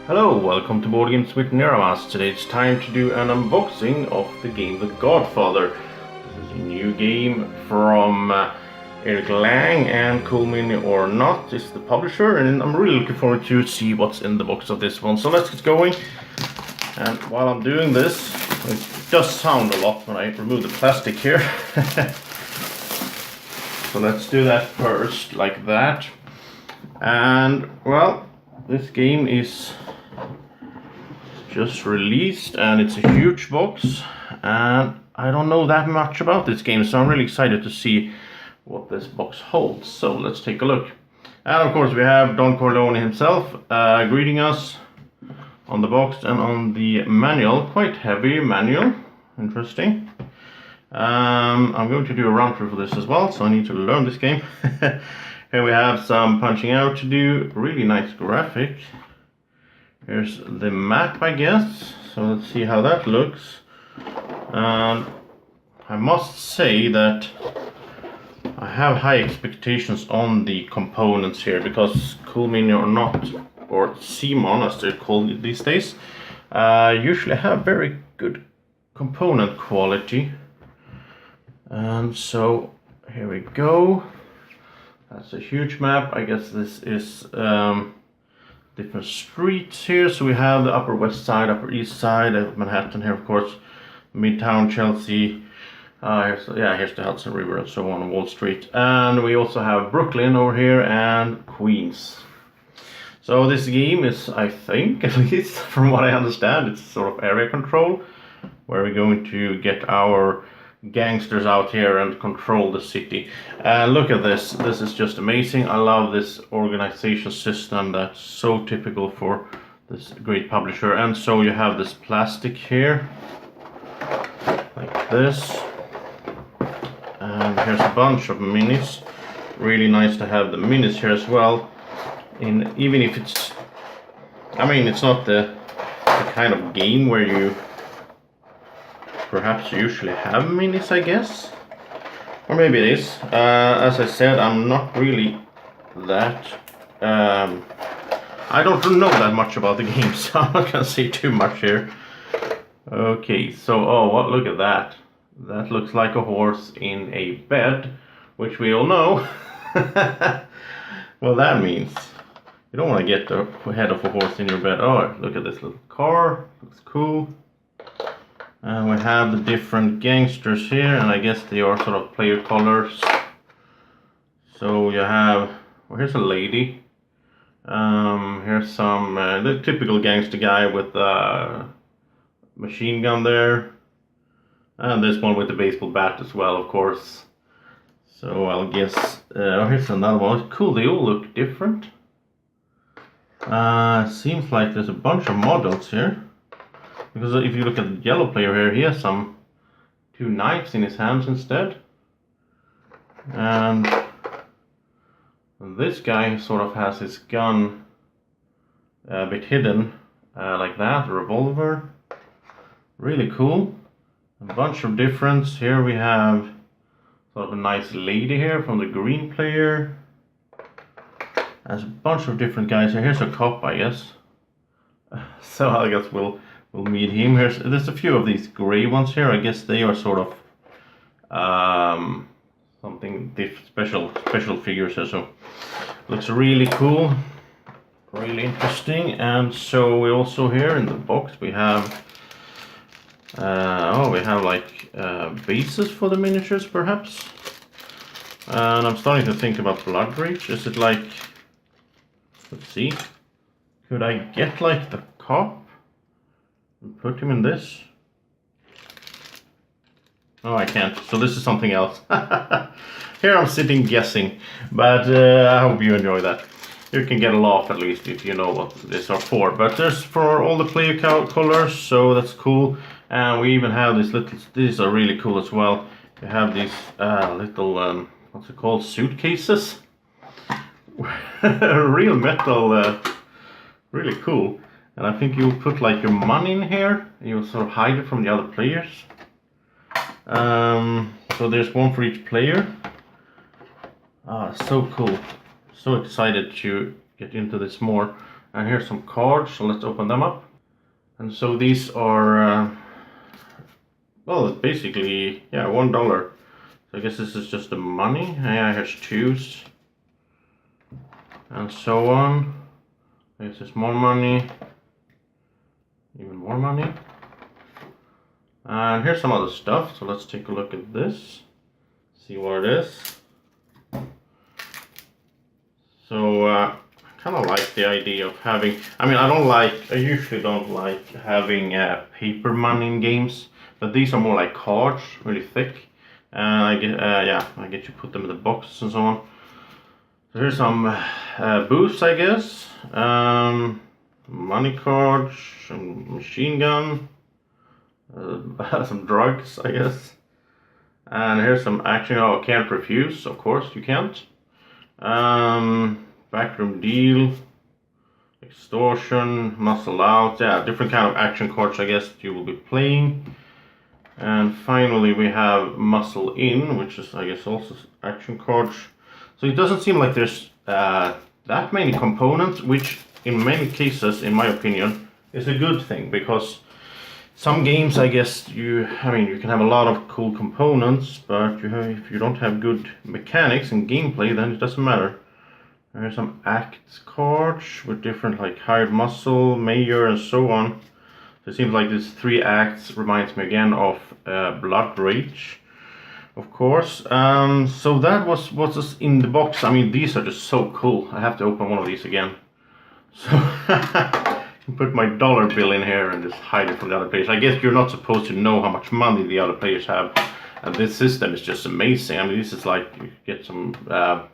Hello, welcome to Boardgames with Niramas. Today it's time to do an unboxing of the game The Godfather. This is a new game from Eric Lang, and Corleone or not is the publisher, and I'm really looking forward to see what's in the box of this one. So let's get going. And while I'm doing this, it does sound a lot when I remove the plastic here. So let's do that first, like that. And well, this game is just released and it's a huge box, and I don't know that much about this game, so I'm really excited to see what this box holds. So let's take a look. And of course we have Don Corleone himself greeting us on the box and on the manual. Quite heavy manual, interesting. I'm going to do a run through for this as well, so I need to learn this game. Here we have some punching out to do, really nice graphic. Here's the map, I guess, so let's see how that looks. And I must say that I have high expectations on the components here, because Corleone or not, or CMON as they're called these days, usually have very good component quality. And so here we go. That's a huge map. I guess this is different streets here. So we have the Upper West Side, Upper East Side of Manhattan here, of course, Midtown, Chelsea. Here's the Hudson River and so on, Wall Street. And we also have Brooklyn over here and Queens. So this game is, I think, at least from what I understand, it's sort of area control, where we're going to get our gangsters out here and control the city. Look at this. This is just amazing. I love this organization system that's so typical for this great publisher. And so you have this plastic here, like this. And here's a bunch of minis. Really nice to have the minis here as well. Even if it's, I mean, it's not the kind of game where you perhaps usually have minis, I guess, or maybe it is. As I said, I'm not really that I don't know that much about the game, so I'm not gonna say too much here. Okay, so what, look at that. That looks like a horse in a bed, which we all know well, that means you don't want to get the head of a horse in your bed. Oh, look at this little car, looks cool. And we have the different gangsters here, and I guess they are sort of player colors. So you have, well, here's a lady. Here's some, the typical gangster guy with a machine gun there. And this one with the baseball bat as well, of course. So I'll guess, here's another one. Cool, they all look different. Seems like there's a bunch of models here. Because if you look at the yellow player here, he has two knives in his hands instead. And this guy sort of has his gun a bit hidden, like that, a revolver. Really cool. A bunch of difference. Here we have sort of a nice lady here from the green player. There's a bunch of different guys here. Here's a cop, I guess. So I guess we'll meet him. There's a few of these gray ones here. I guess they are sort of something special figures here. So looks really cool, really interesting. And so we also here in the box we have like bases for the miniatures perhaps. And I'm starting to think about Blood Rage. Is it like, let's see, could I get like the cop and put him in this? Oh, I can't. So this is something else. Here I'm sitting guessing, but I hope you enjoy that. You can get a laugh at least if you know what these are for. But there's for all the player colors, so that's cool. And we even have these little, these are really cool as well. We have these little, what's it called, suitcases? Real metal, really cool. And I think you'll put like your money in here, and you'll sort of hide it from the other players. So there's one for each player. So cool. So excited to get into this more. And here's some cards, so let's open them up. And so these are, well, basically, yeah, $1. So I guess this is just the money. Yeah, here's twos. And so on. I guess there's more money. Even more money. And here's some other stuff, so let's take a look at this. See what it is. So, I kind of like the idea of having, I usually don't like having paper money in games, but these are more like cards, really thick. And I get you put them in the boxes and so on. So here's some boosts, I guess. Money cards, some machine gun, some drugs, I guess. And here's some action. Oh, can't refuse, of course you can't. Backroom deal, extortion, muscle out. Yeah, different kind of action cards, I guess, you will be playing. And finally we have muscle in, which is, I guess, also action cards. So it doesn't seem like there's that many components, which in many cases, in my opinion, is a good thing, because some games, I guess, you can have a lot of cool components, but if you don't have good mechanics and gameplay, then it doesn't matter. There's some acts cards with different, like, hired muscle, mayor, and so on. So it seems like these 3 acts reminds me again of Blood Rage, of course. So that was what's in the box. I mean, these are just so cool. I have to open one of these again. So put my dollar bill in here and just hide it from the other players. I guess you're not supposed to know how much money the other players have. And this system is just amazing. I mean, this is like, you get some,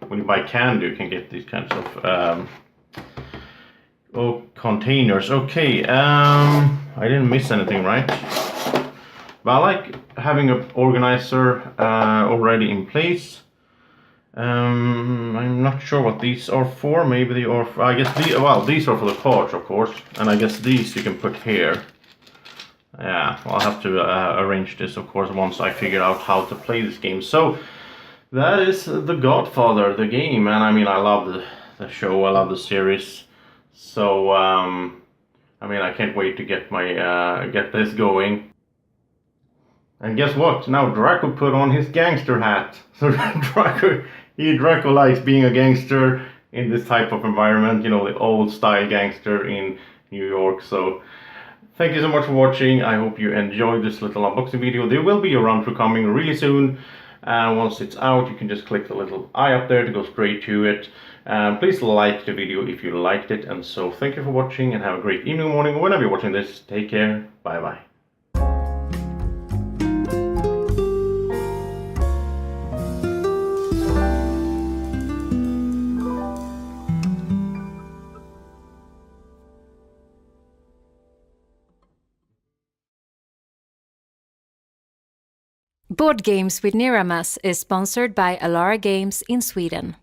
when you buy candy, you can get these kinds of containers. Okay, I didn't miss anything, right? But I like having an organizer already in place. I'm not sure what these are for. Maybe they are for, I guess these are for the cards, of course, and I guess these you can put here. Yeah, I'll have to arrange this, of course, once I figure out how to play this game. So that is The Godfather, the game, and I mean, I love the show, I love the series. So I can't wait to get my get this going. And guess what? Now Draco put on his gangster hat. So Draco likes being a gangster in this type of environment, you know, the old style gangster in New York. So thank you so much for watching. I hope you enjoyed this little unboxing video. There will be a run through coming really soon. And once it's out, you can just click the little eye up there to go straight to it. Please like the video if you liked it. And so thank you for watching and have a great evening, morning, or whenever you're watching this. Take care. Bye bye. Board Games with Niramas is sponsored by Alara Games in Sweden.